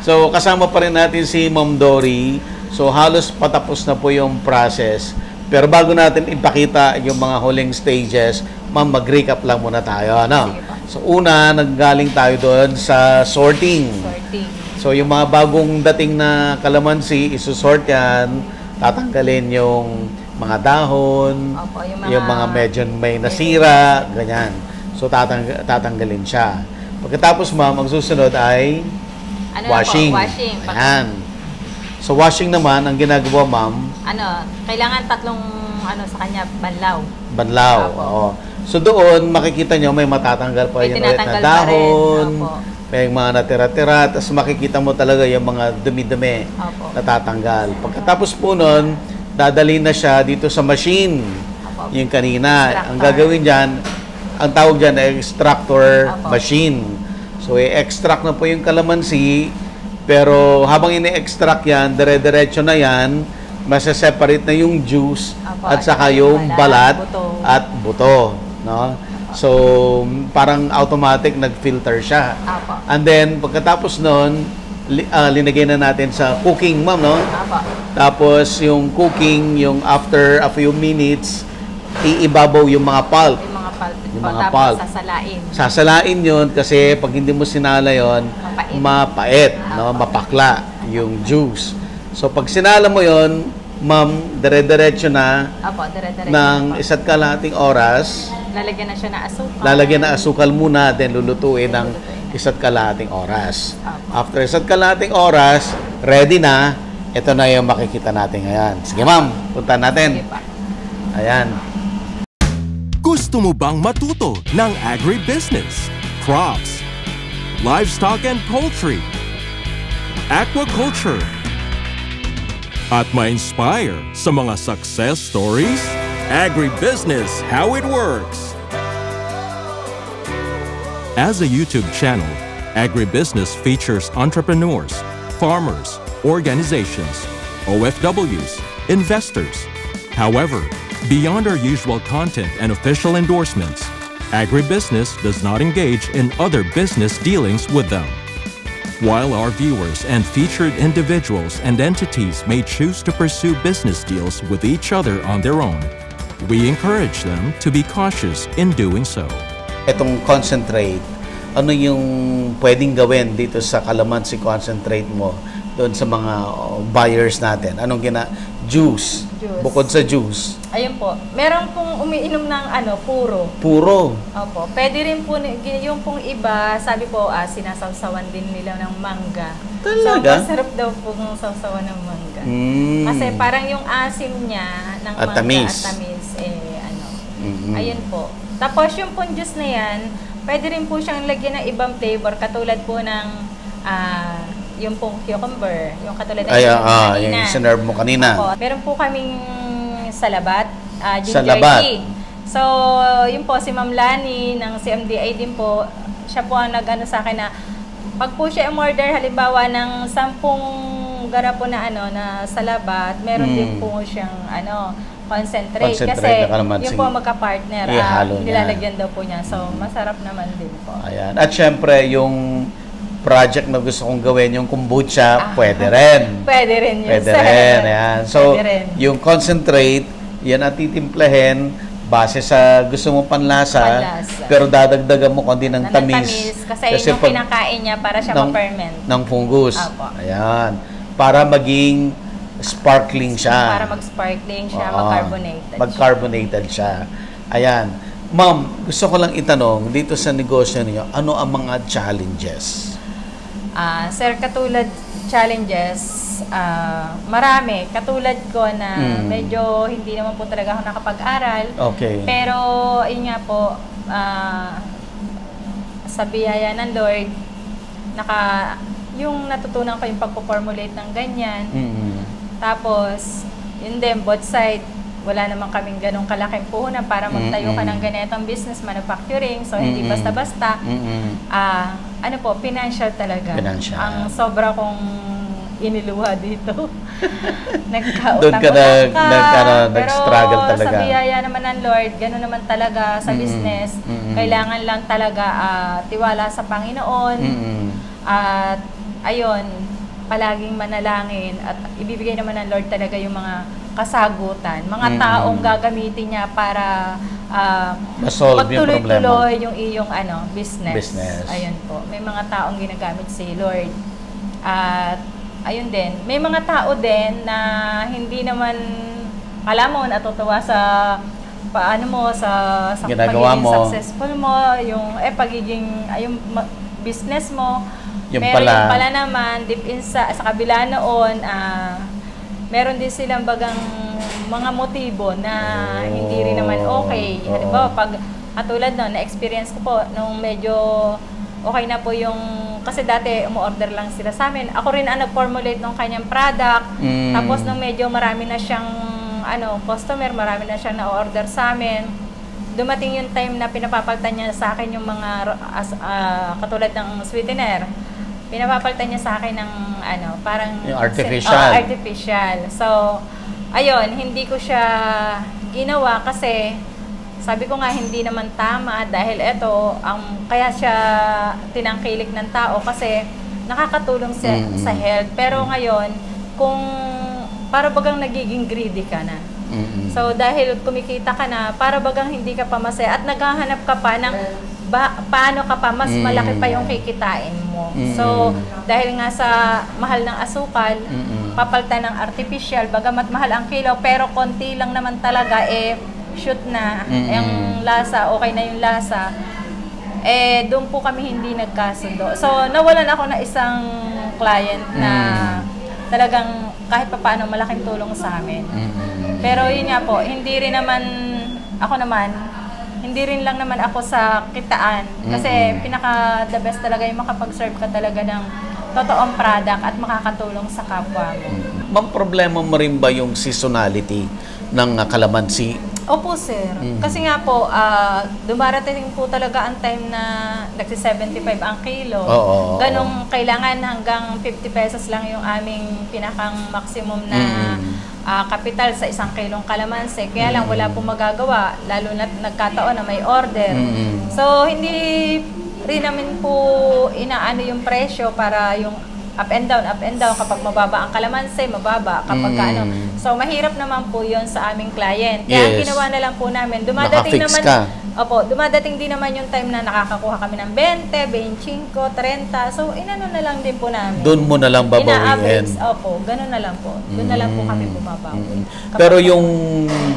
So, kasama pa rin natin si Ma'am Dory. So, halos patapos na po yung process. Pero bago natin ipakita yung mga huling stages, ma'am, mag-recap lang muna tayo. Ano? So, una, naggaling tayo doon sa sorting. So, yung mga bagong dating na kalamansi, isusort yan, tatanggalin yung mga dahon, Opo, yung mga medyo may nasira, ganyan. So, tatanggalin siya. Pagkatapos, ma'am, ang susunod ay washing. Washing. Ayan. So, washing naman, ang ginagawa, ma'am, kailangan tatlong sa kanya, banlaw. Banlaw. Oo. So, doon, makikita nyo, may matatanggal pa yung ulit na dahon, may mga natira-tira, tapos makikita mo talaga yung mga dumi-dumi na tatanggal. Pagkatapos po nun, dadali na siya dito sa machine. Yung kanina. Extractor. Ang gagawin dyan, ang tawag dyan ay extractor machine. So, i-extract na po yung kalamansi, pero habang ini-extract yan, dire-diretso na yan, masa-separate na yung juice at saka yung balat at buto. No? So, parang automatic nag-filter siya. And then, pagkatapos nun, linagay na natin sa cooking, ma'am, no? Tapos, yung cooking, yung after a few minutes, iibabaw yung mga pulp. Yung mga pulp. Sasalain. Sasalain yun kasi pag hindi mo sinala yun, mapait, no? Mapakla yung juice. So, pag sinala mo yun, ma'am, dire-diretso na ng isa't kalahating oras. Lalagyan na siya ng asukal. Lalagyan na asukal muna, then lulutuin ng isa't kalahating oras. After isa't kalahating oras, ready na. Ito na yung makikita natin ngayon. Sige, ma'am, punta natin. Ayan. Gusto mo bang matuto ng agribusiness, crops, livestock and poultry, aquaculture, at ma-inspire sa mga success stories? Agribusiness, how it works! As a YouTube channel, Agribusiness features entrepreneurs, farmers, organizations, OFWs, investors. However, beyond our usual content and official endorsements, Agribusiness does not engage in other business dealings with them. While our viewers and featured individuals and entities may choose to pursue business deals with each other on their own, we encourage them to be cautious in doing so. Itong concentrate, ano yung pwedeng gawin dito sa calamansi concentrate mo doon sa mga buyers natin? Anong juice. Bukod sa juice. Ayun po. Meron pong umiinom ng puro. Puro? Opo. Pwede rin po, yung pong iba, sabi po, sinasawsawan din nila ng mangga. Talaga? So, masarap daw po kung sawsawan ng mangga. Kasi parang yung asim niya ng mangga tamis. at tamis, ayun po. Tapos yung pong juice na yan, pwede rin po siyang lagyan ng ibang flavor, katulad po ng yung pong cucumber, yung katulad ng yung sinerve mo kanina. Opo. Meron po kaming salabat, ginger salabat. tea. So, yun po, si Ma'am Lani ng CMDI din po, siya po ang nag-ano sa akin na pag po siya umorder halimbawa ng 10 garapo na na salabat, meron din po siyang concentrate kasi yung po magka-partner, nilalagyan daw po niya. So, masarap naman din po. Ayan. At syempre, yung project na gusto kong gawin, yung kombucha, pwede rin. Pwede rin yun. Pwede rin. Ayan. So, yung concentrate, yan ang titimplahin base sa gusto mong panlasa, pero dadagdagan mo kundi ng tamis. Kasi yung pinakain niya para siya ma-ferment. Ng fungus. Ayan. Para maging sparkling siya. Para mag-sparkling siya, mag-carbonated. Mag-carbonated siya. Ayan. Ma'am, gusto ko lang itanong, dito sa negosyo niyo, ano ang mga challenges? Sir, katulad challenges, marami. Katulad ko na medyo hindi naman po talaga ako nakapag-aral. Okay. Pero, yun nga po, sa biyaya ng Lord, yung natutunan ko yung pagpo-formulate ng ganyan. Tapos, yun din, both side, wala naman kaming ganong kalaking puhunan para magtayo ka ng ganitong business, manufacturing. So, hindi basta-basta. Financial talaga. Financial. Ang sobra kong iniluha dito. Doon ka nag-struggle talaga. Pero sa biyaya naman ng Lord, gano'n naman talaga sa business. Kailangan lang talaga tiwala sa Panginoon. At ayun, palaging manalangin at ibibigay naman ng Lord talaga yung mga kasagutan, mga taong gagamitin niya para ma-solve yung problema. magtuloy-tuloy yung iyong business. Business. Ayun po. May mga taong ginagamit si Lord. At ayun din, may mga tao din na hindi naman alam mo natutuwa sa paano mo sa ginagawa pagiging mo, successful mo, yung pagiging yung business mo. Yung Meron pala, yung pala naman deep in sa kabila noon, meron din silang bagang mga motibo na hindi rin naman okay. Halimbawa, pag katulad noon, na-experience ko po nung medyo okay na po yung, kasi dati umu-order lang sila sa amin. Ako rin ang nag-formulate ng kanyang product. Tapos nung medyo marami na siyang customer, marami na siyang na-order sa amin. Dumating yung time na pinapapalitan niya sa akin yung mga katulad ng sweetener. Pinapapalitan niya sa akin ng parang yung artificial. Artificial. So, ayun, hindi ko siya ginawa kasi sabi ko nga hindi naman tama dahil ito kaya siya tinangkilik ng tao kasi nakakatulong sa health. Pero ngayon, kung para bagang nagiging greedy ka na. So dahil kumikita ka na, para bagang hindi ka pa masaya at naghahanap ka pa ng paano ka pa mas malaki pa yung kikitain mo. So dahil nga sa mahal ng asukal, papalitan ng artificial, bagamat mahal ang kilo, pero konti lang naman talaga shoot na yung lasa, okay na yung lasa. Doon po kami hindi nagkasundo. So nawalan ako na isang client na talagang kahit pa paano malaking tulong sa amin. Pero yun nga po, hindi rin lang naman ako sa kitaan. Kasi pinaka-the best talaga yung makapag-serve ka talaga ng totoong product at makakatulong sa kapwa mo. Ma'am, problema mo rin ba yung seasonality ng kalamansi? Opo, sir. Kasi nga po, dumarating po talaga ang time na nagsi-75 ang kilo. Ganong kailangan hanggang 50 pesos lang yung aming pinakang maximum na kapital sa 1 kilong kalamansi. Kaya lang wala pong magagawa, lalo na nagkataon na may order. So, hindi rin namin po inaano yung presyo para yung up and down. Kapag mababa ang kalamansi, mababa. Kapag So, mahirap naman po yun sa aming client. Kaya ang ginawa na lang po namin, dumadating din naman yung time na nakakakuha kami ng 20, 25, 30. So, inano na lang din po namin. Doon mo na lang babawiin. Opo, ganun na lang po. Doon na lang po kami bumabawi. Pero yung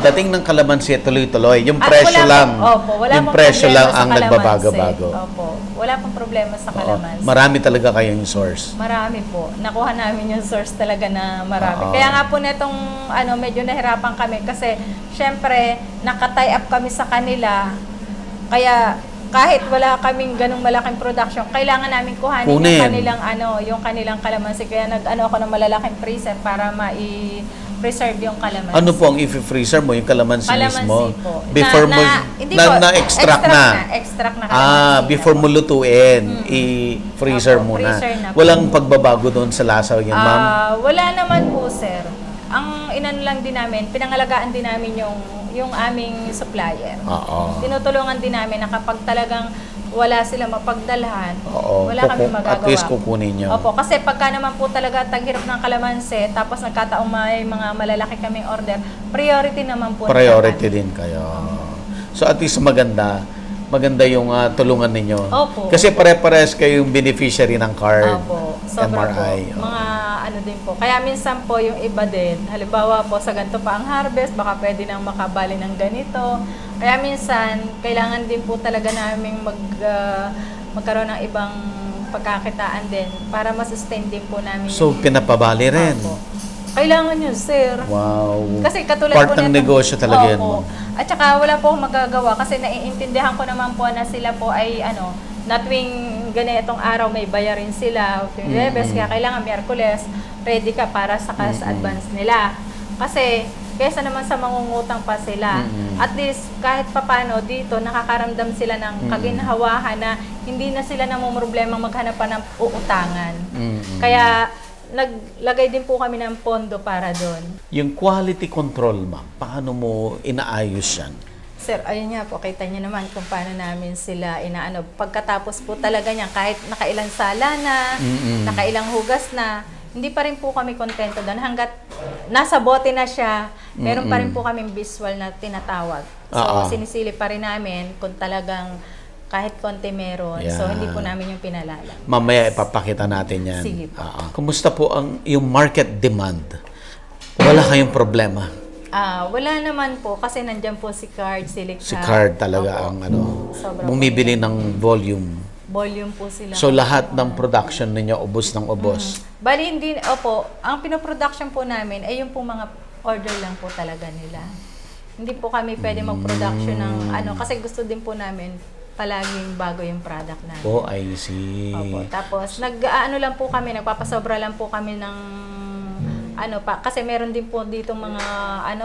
dating ng kalamansi tuloy-tuloy, yung presyo lang. Yung presyo lang ang nagbabago-bago. Opo, wala pong problema sa kalamansi. Marami talaga kayong source. Marami po. Nakuha namin yung source talaga na marami. Kaya nga po netong medyo nahirapan kami kasi syempre naka-tie up kami sa kanila. Kaya kahit wala kaming ganung malaking production, kailangan namin kuhanin yung kanilang kalamansi. Kaya ako ng malalaking freezer para preserve yung kalamansi. Ano po ang i-freezer mo? Yung kalamansi mismo? Po. Before na-extract na? Extract na kalamansi. Before mo lutuin, i-freezer mo na. Walang pagbabago doon sa lasa yan, ma'am? Wala naman po, sir. Ang inano lang din namin, pinangalagaan din namin yung aming supplier. Tinutulungan din namin na kapag talagang wala sila mapagdalhan, wala kami magagawa. At least kukunin nyo. Opo, kasi pagka naman po talaga taghirap ng kalamansi, tapos nagkataong may mga malalaki kaming order, priority naman po. Priority din kayo. So at least maganda yung tulungan ninyo. Opo. Kasi pare-pares kayong beneficiary ng card. Opo. Sobra MRI. Po. Mga din po. Kaya minsan po yung iba din, halimbawa po sa ganito pa ang harvest, baka pwede nang makabali ng ganito. Kaya minsan, kailangan din po talaga namin magkaroon ng ibang pagkakitaan din para ma-sustain din po namin. So, pinapabali rin? Opo. Kailangan yun, sir. Wow. Kasi katulad part ng negosyo talaga yan mo. At saka wala po akong magagawa kasi naiintindihan ko naman po na sila po ay na tuwing ganitong araw may bayarin sila, Webes, kaya kailangan Miyerkules, ready ka para sa cash advance nila. Kasi kesa naman sa mangungutang pa sila, at least kahit papano dito nakakaramdam sila ng kaginhawahan na hindi na sila namumroblema maghanap pa ng uutangan. Kaya naglagay din po kami ng pondo para doon. Yung quality control, ma'am, paano mo inaayos yan? Sir, ayun nga po, kita niyo naman kung paano namin sila inaano. Pagkatapos po talaga niyan, kahit nakailang sala na, nakailang hugas na, hindi pa rin po kami kontento doon. Hanggat nasa bote na siya, meron pa rin po kaming visual na tinatawag. So, sinisili pa rin namin kung talagang kahit konti meron. Yeah. So, hindi po namin yung pinalala. Mamaya ipapakita natin yan. Sige po. Kumusta po yung market demand? Wala kayong problema? Wala naman po kasi nandiyan po si Card, si Likha. Si Card talaga ang bumibili ng volume. Volume po sila. So, lahat ng production ninyo, ubos ng ubos? Bali, hindi, ang pinoproduction po namin ay yung po mga order lang po talaga nila. Hindi po kami pwede mag-production ng kasi gusto din po namin palaging bago yung product namin. Oh, I see. Opo. Tapos, lang po kami, nagpapasobra lang po kami ng kasi meron din po dito mga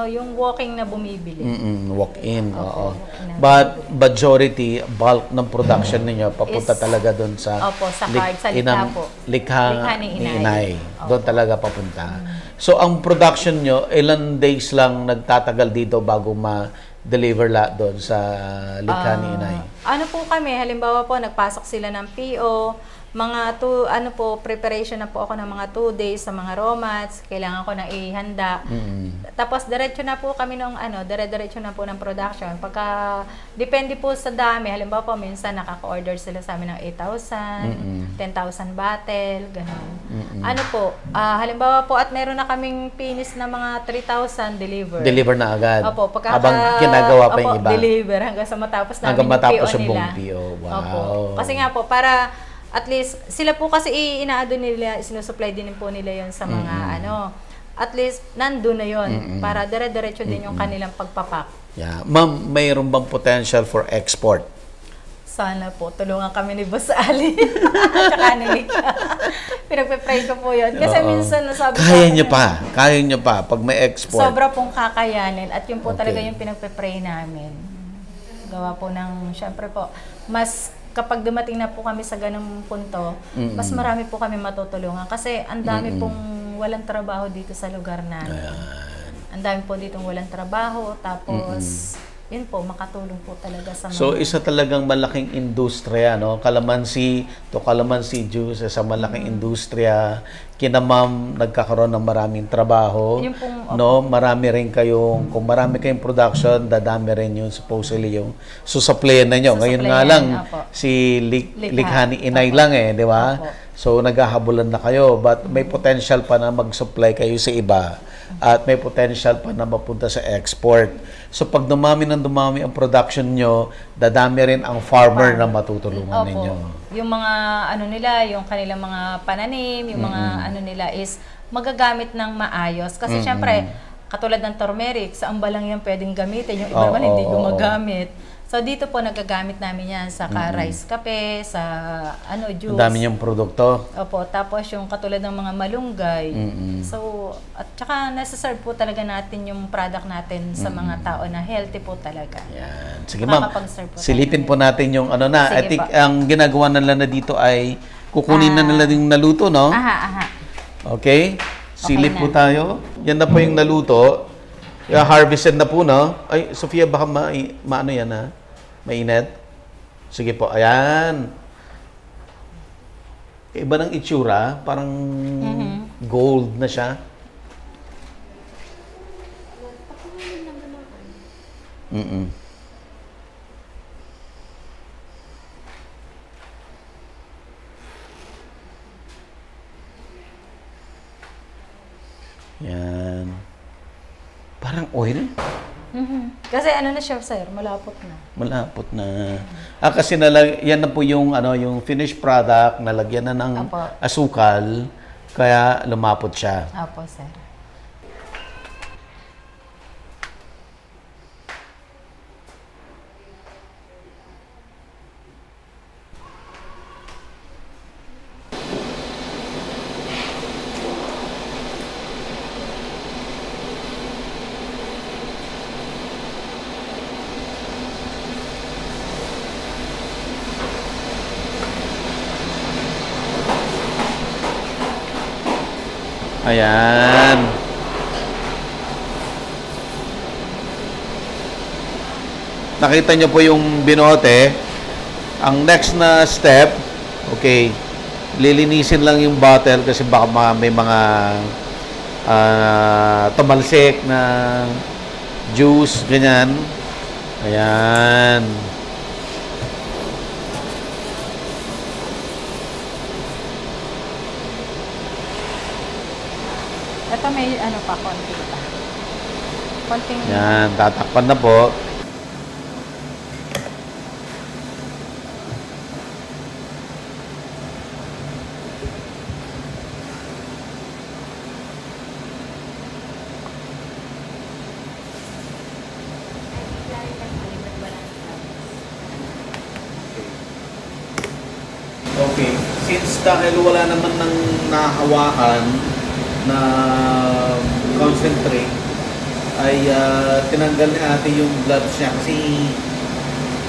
yung walking na bumibili. Walk-in, oo. But majority, bulk ng production ninyo papunta talaga doon sa sa Card, sa Likha po. Likha ni Inay. Doon talaga papunta. So, ang production nyo, ilan days lang nagtatagal dito bago ma-deliver doon sa Likha ni Inay? Po kami, halimbawa po, nagpasok sila ng PO, mga preparation na po ako ng mga 2 days sa mga raw mats, kailangan ko na ihanda. Tapos diretso na po kami diretso na po ng production. Pagka depende po sa dami, halimbawa po minsan nakaka-order sila sa amin ng 8,000, 10,000 bottle, ganun. Halimbawa po at meron na kaming finish na mga 3,000 deliver. Deliver na agad. Opo, habang ginagawa pa yung iba. Deliver hanggang sa matapos namin hanggang matapos yung PO nila. PO. Wow. Opo. Kasi nga po para at least, sila po kasi inaado nila, sinusupply din po nila yon sa mga at least, nandun na yon para dire-diretso din yung kanilang pagpapak. Yeah. Ma'am, mayroon bang potential for export? Sana po, tulungan kami ni Boss Ali. At saka ni Nika. Pinagpe-pray ko po yun. Kasi minsan nasabi ko. Kaya nyo pa, pag may export. Sobra pong kakayanin. At yun po talaga yung pinagpe-pray namin. Gawa po ng, syempre po, mas kapag dumating na po kami sa ganung punto, mas marami po kami matutulungan. Kasi ang dami pong walang trabaho dito sa lugar namin. Ang dami po ditong walang trabaho. Tapos, yun po, makatulong po talaga sa mga... So, isa talagang malaking industriya, no? Kalamansi juice, sa malaking industriya. Kina ma'am, nagkakaroon ng maraming trabaho. Yun pong, no? Marami rin kayong, kung marami kayong production, dadami rin yun, supposedly yung susuplayan na nyo. Ngayon nga lang, si Likha ni Inay lang di ba? So, naghahabulan na kayo. But may potential pa na mag-supply kayo sa iba. At may potential pa na mapunta sa export. So, pag dumami ang production nyo, dadami rin ang farmer na matutulungan ninyo. Yung mga yung kanilang mga pananim, yung mga nila is magagamit ng maayos. Kasi syempre, katulad ng turmeric, sa amba lang yan pwedeng gamitin. Yung iba naman hindi gumagamit. So, dito po nagagamit namin yan sa rice kape, sa juice. Ang dami niyong produkto. Opo. Tapos yung katulad ng mga malunggay. So, at saka nasa-serve po talaga natin yung product natin sa mga tao na healthy po talaga. Yan. Sige ma'am, silipin po natin yung I think ang ginagawa nila na dito ay kukunin na nila yung naluto, no? Okay? Silip po tayo. Yan na po yung naluto. Harvested na po, no? Ay, Sofia, baka maano yan, ha? Mainit? Sige po, ayan. Iba ng itsura, parang gold na siya. Yan. Parang oil. Kasi na siya, sir, malapot na. Malapot na. Kasi yan na po yung yung finished product, nalagyan na ng asukal, kaya lumapot siya. Opo, sir. Ayan. Nakita nyo po yung binote. Ang next na step, okay, lilinisin lang yung bottle kasi baka may mga tumalsik na juice, ganyan. Ayan. Ito may ano pa, konti pa. Konting... Ayan, tatakpan na po. Okay. Since dahil wala naman nang nahawakan na concentrate, ay tinanggal ni ate yung blood niya kasi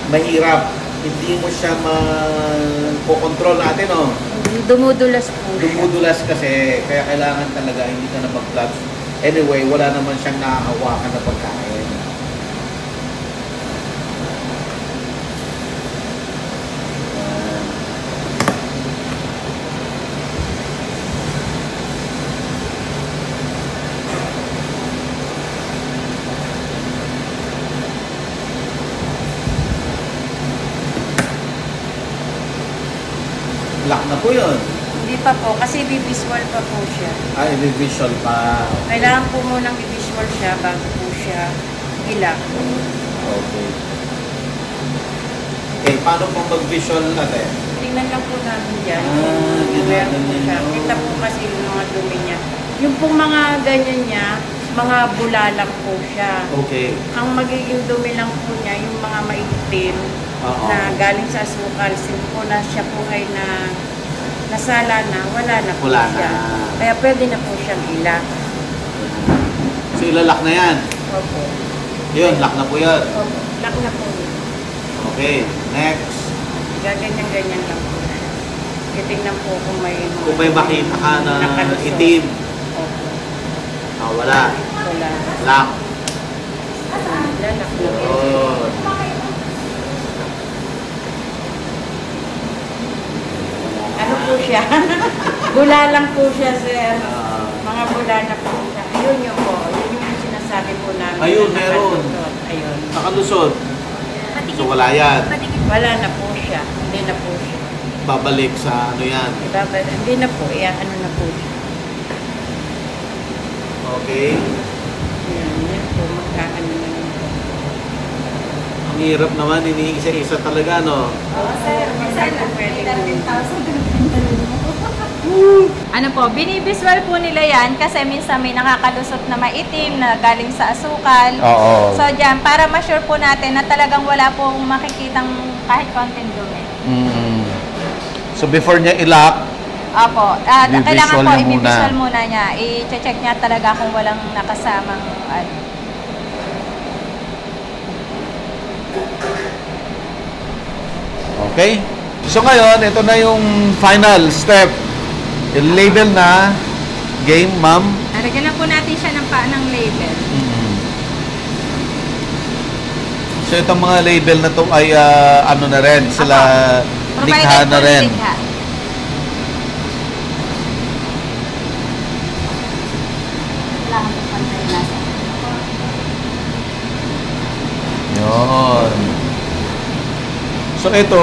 mahirap. Hindi mo siya ma-control natin, no? Dumudulas po. Dumudulas kasi, kaya kailangan talaga hindi ka na mag-blood. Anyway, wala naman siyang nahahawakan na pagkain. Lock na po yun. Hindi pa po, kasi bivisual pa po siya. Ay, visual pa. Kailangan po munang bivisual siya bago po siya ilak. Okay. Okay, paano pong mag-visual natin? Tingnan lang po namin dyan. Ginagawa po siya. ninyo. Kita po kasi yung mga dumi niya. Yung pong mga ganyan niya, mga bulalang po siya. Okay. Ang magiging dumi lang po niya, yung mga maitim Oo. na galing sa asukal, po na siya po ay nasala na, wala na po Wala siya. na. Kaya pwede na po siyang ilak. So, ilalak na yan. Opo. Yun, lock na po yun. Opo. Ilak na po. Okay, next. Gaganyan-ganyan lang po. Titignan po kung may Kung may makita ka na nakalusot. itim, Opo. wala. Wala. Lock. Lalak na. Yun. Ano po siya? Bula lang po siya, sir. Ah. Mga bula na po siya. Ayun yun po. Yun yung sinasabi po namin. Ayun, na meron. nakalusot. Ayun. Nakalusot. So, wala yan. Wala na po siya. Hindi na po siya. Babalik sa ano yan. Hindi na po. Ano na po siya. Okay. Yan po. Magkaano na yun po. Ang hirap naman, iniisa-isa talaga, no? Oo, sir. Minsan po pwede po. Ano po, binivisual po nila yan kasi minsan may nakakalusot na maitim na galing sa asukal. Oo. So dyan, para ma-sure po natin na talagang wala pong makikitang kahit konting dumi. So, before niya i-lock, Opo, I-visual kailangan po niya muna. i-visual muna niya. I-check niya talaga kung walang nakasamang ano. okay? So, ngayon, ito na yung final step. I-label na game, ma'am. Lagyan na po natin siya ng label. So, itong mga label na to ay ano na rin, sila likha Provided na po rin. likha. Kailangan po pantay nasa. Yun. So, ito,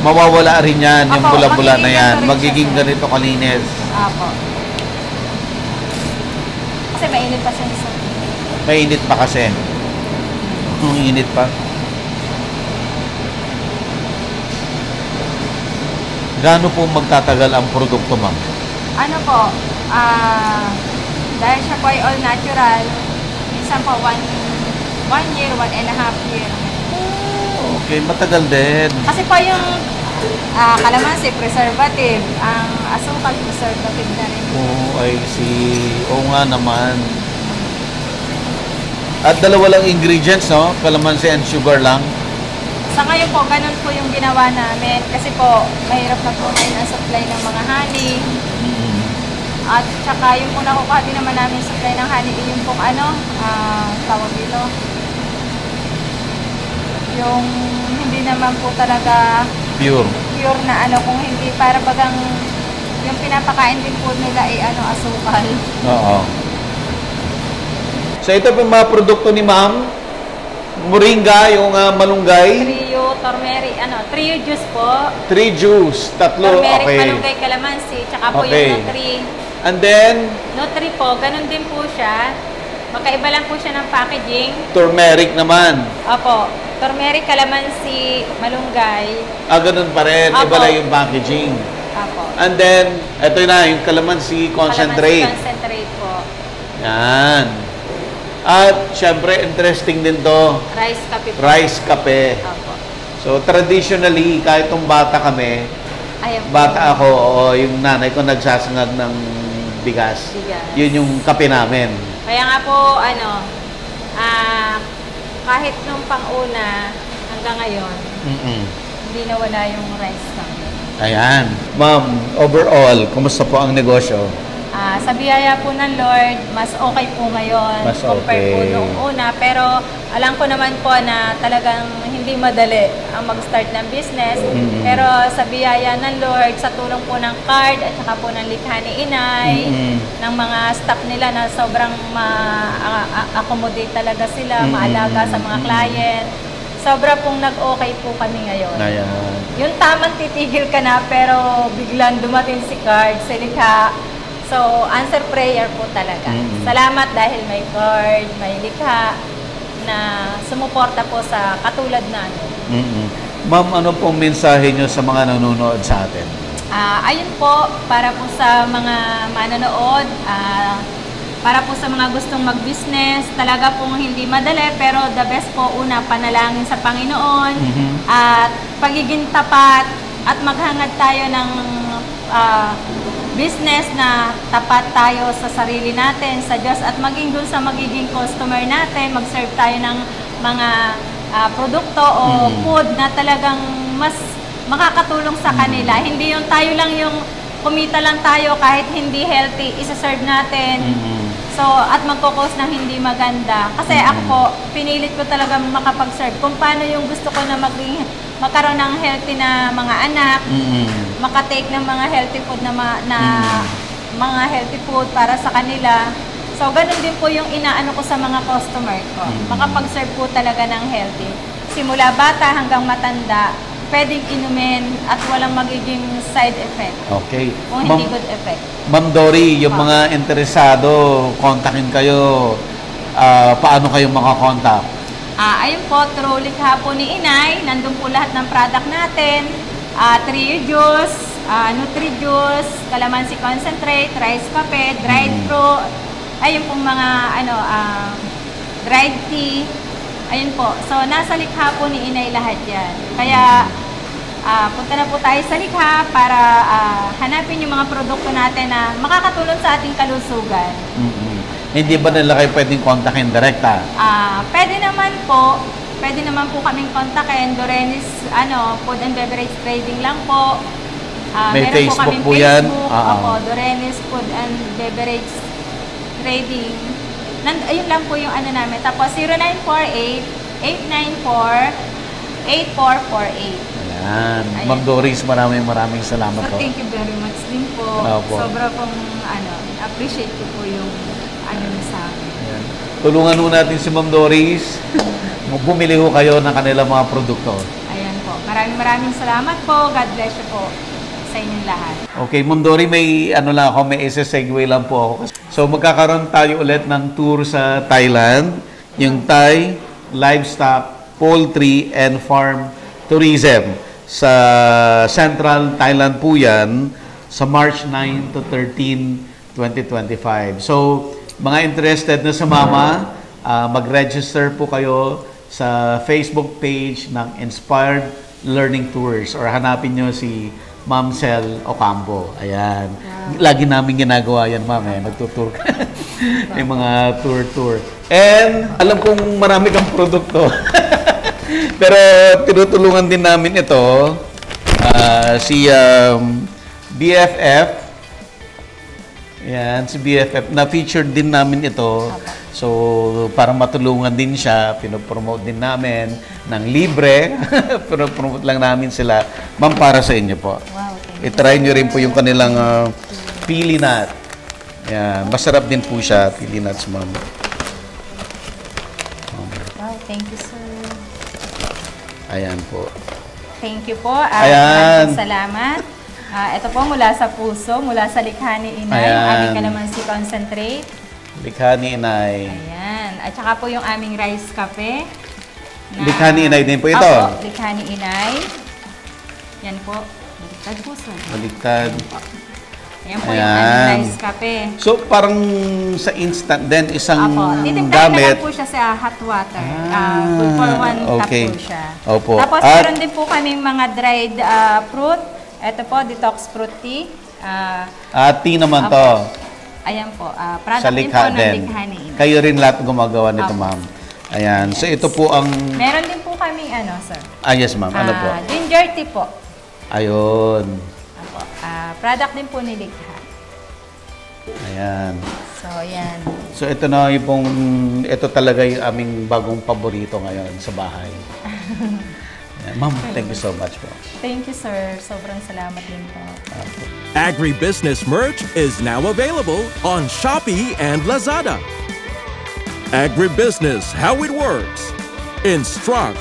mawawala rin yan, yung Opo, bula-bula na yan. magiging Magiging ganito rin ganito kalinis. Apo. Kasi mainit pa siya sa Mainit pa kasi. Ang init pa. Gaano po magtatagal ang produkto, ma'am? ano po, dahil siya po ay all natural, minsan po 1 year, 1.5 year. Okay, matagal din. Kasi po yung kalamansi, preservative, ang asukal, preservative na rin. Oh, I see. Oo nga naman. At dalawa lang ingredients, no? Calamansi and sugar lang. Sa ngayon po, ganun po yung ginawa namin. Kasi po, mahirap na po ngayon ang supply ng mga honey. At saka yung po nakukuha din naman namin supply ng honey, yung pong ano, tawag dito. Yung hindi naman po talaga Pure. pure na ano, kung hindi para bagang yung pinapakain din po nila ay asukal. Oo. So ito po yung mga produkto ni Ma'am. Moringa, yung malunggay. Trio, turmeric, trio juice po. 3 juice, tatlo. Turmeric, Okay. malunggay, calamansi, tsaka po Okay. yung Nutri. And then, Nutri po, ganun din po siya. Magkaiba lang po siya ng packaging. turmeric naman. Opo, turmeric, calamansi, malunggay. Ganun pa rin. Iba Apo. lang yung packaging. Opo. And then, ito na, yung calamansi concentrate. Calamansi concentrate po. Yan. At, syempre, interesting din to. Rice kape po. Rice kape. Opo. So, traditionally, kahit tong bata kami, Ayan po. bata ako, oo, yung nanay ko nagsasangag ng bigas. Bigas. Yun yung kape namin. Kaya nga po, kahit nung pang-una hanggang ngayon, Mm-mm. hindi nawala yung rice kape. Ayan. Ma'am, overall, kumusta po ang negosyo? Sa biyaya po ng Lord, mas okay po ngayon Mas compare po okay. noong una. Pero alam ko naman po na talagang hindi madali ang mag-start ng business. Mm-mm. Pero sa biyaya ng Lord, sa tulong po ng card at saka po ng likha ni Inay, Mm-mm. ng mga staff nila na sobrang ma-accommodate talaga sila, Mm-mm. maalaga sa mga client. Sobra pong nag-okay po kami ngayon. Ayan. Yung tamang titigil ka na pero biglang dumating si card, si likha. So, answer prayer po talaga. Mm-hmm. Salamat dahil may card, may likha na sumuporta po sa katulad namin. Mm-mm. Ma'am, ano pong mensahe nyo sa mga nanonood sa atin? Ayun po, para po sa mga manonood, para po sa mga gustong mag-business, talaga pong hindi madali, pero the best po, una, panalangin sa Panginoon, Mhm. at pagiging tapat, at maghangad tayo ng business na tapat tayo sa sarili natin, sa Diyos, at maging dun sa magiging customer natin, mag-serve tayo ng mga produkto o food na talagang mas makakatulong sa kanila. Hindi yung tayo lang yung kumita lang tayo kahit hindi healthy, isa-serve natin. So, at magkukos ng hindi maganda. Kasi ako po, pinilit ko talaga makapag-serve kung paano yung gusto ko na magkaroon ng healthy na mga anak, makatake ng mga healthy food na mga healthy food para sa kanila. So, ganun din po yung inaano ko sa mga customer ko. Makapag-serve po talaga ng healthy. Simula bata hanggang matanda, pwedeng inumin at walang magiging side effect. Okay. Kung hindi good effect. Ma'am Dory, yung mga interesado, kontakin kayo. Paano kayo makakontak? Ayun po, through likha po ni Inay, nandun po lahat ng product natin. Trio juice, Nutri juice, calamansi concentrate, rice kape, dried fruit, ayun pong mga dried tea. Ayun po. So, nasa likha po ni Inay lahat yan. Kaya, punta na po tayo sa likha para hanapin yung mga produkto natin na makakatulong sa ating kalusugan. Hindi ba nila kayo pwedeng kontakin direkta? Pwede naman po. Pwede naman po kaming kontakin. Dorenis, Food and Beverage Trading lang po. May Meron Facebook po kaming po yan? Facebook. Opo, Dorenis Food and Beverage Trading. Ayun lang po yung namin. Tapos 0948-894-8448. Ayan. Ma'am Doris, maraming salamat So, po. thank you very much din po. Opo. Sobra pong, appreciate ko po yung, niyo sa amin. Ayan. Tulungan ho natin si Ma'am Doris. Bumili ho kayo ng kanilang mga produkto. Ayan po. Maraming salamat po. God bless you po sa inyong lahat. Okay, Ma'am Dory, may may isa-segue lang po ako. So, magkakaroon tayo ulit ng tour sa Thailand. Yung Thai Livestock, Poultry, and Farm Tourism. Sa Central Thailand po yan, sa March 9 to 13, 2025. So, mga interested na sumama, mag-register po kayo sa Facebook page ng Inspired Learning Tours or hanapin nyo si Ma'am Cel Ocampo. Ayan. Lagi namin ginagawa yan, ma'am. Nagtutour ka. May mga tour. And alam kong marami kang produkto. Pero tinutulungan din namin ito. Si BFF. Yan, si BFF. Na-featured din namin ito. So, para matulungan din siya, pinopromote din namin ng libre. Pinopromote lang namin sila. Ma'am, para sa inyo po. Wow, thank I-try nyo rin po yung kanilang pili nut. Yan. Masarap din po siya, pili nuts, ma'am. Wow, thank you, sir. Ayan po. Thank you po. Ayan. Maraming salamat. Ito po mula sa puso, mula sa likha ni Inay, yung Ayan. aming kalamansi concentrate. Likha ni Inay. Ayan. At saka po yung aming rice cafe. Likha ni Inay din po ito. Opo, likha ni Inay. Yan po. Baliktad po, sir. Baliktad. Ayan po yung Ayan. aming rice cafe. So, parang sa instant din, isang Opo. Titimplahin na gamit. lang po siya sa hot water. Good for one okay. tap po siya. Opo. Tapos At- meron din po kaming mga dried fruit. Ito po, detox fruit tea. Tea naman Opo. to. Ayan po. Sa Product din po likha ng din. likha ni Inay. Kayo rin lahat gumagawa nito, Opo. ma'am. Ayan. So, ito po ang... Meron din po kaming sir. Yes, ma'am. Ano po? Ginger tea po. Ayun. Opo. Product din po ni likha. Ayan. So, ayan. So, ito na yung pong... Ito talaga yung aming bagong paborito ngayon sa bahay. Ayan. Ma'am, thank you so much po. Thank you, sir. Sobrang salamat din po. Agribusiness merch is now available on Shopee and Lazada. Agribusiness, how it works. Instruct,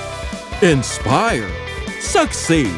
inspire, succeed.